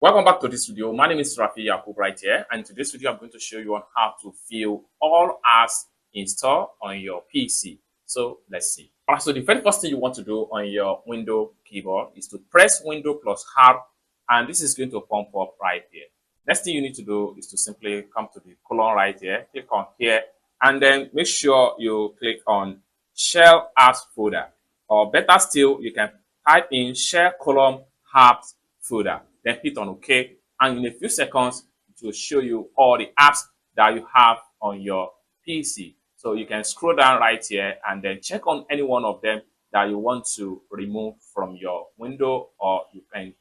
Welcome back to this video. My name is Rafi Yakub right here, and in today's video I'm going to show you on how to view all apps installed on your PC. So let's see. Alright, so the very first thing you want to do on your window keyboard is to press Window plus R, and this is going to pump up right here. Next thing you need to do is to simply come to the colon right here, click on here, and then make sure you click on Shell Apps folder, or better still, you can type in Shell column apps folder, then hit on OK, and in a few seconds it will show you all the apps that you have on your PC. So you can scroll down right here and then check on any one of them that you want to remove from your window, or you can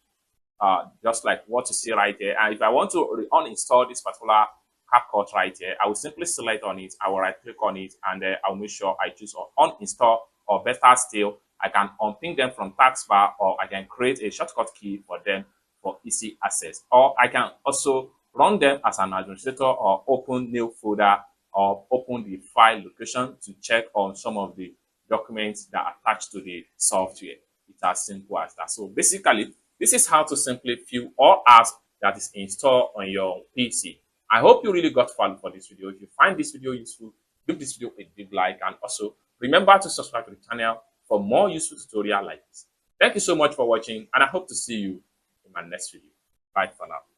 just like what you see right here. And if I want to uninstall this particular CapCut right here, I will simply select on it, I will right click on it, and then I'll make sure I choose uninstall, or better still, I can unpin them from taskbar, or I can create a shortcut key for them for easy access. Or I can also run them as an administrator, or open new folder, or open the file location to check on some of the documents that are attached to the software. It's as simple as that. So basically, this is how to simply view all apps that is installed on your PC. I hope you really got value for this video. If you find this video useful, give this video a big like, and also remember to subscribe to the channel for more useful tutorials like this. Thank you so much for watching, and I hope to see you in my next video. Bye for now.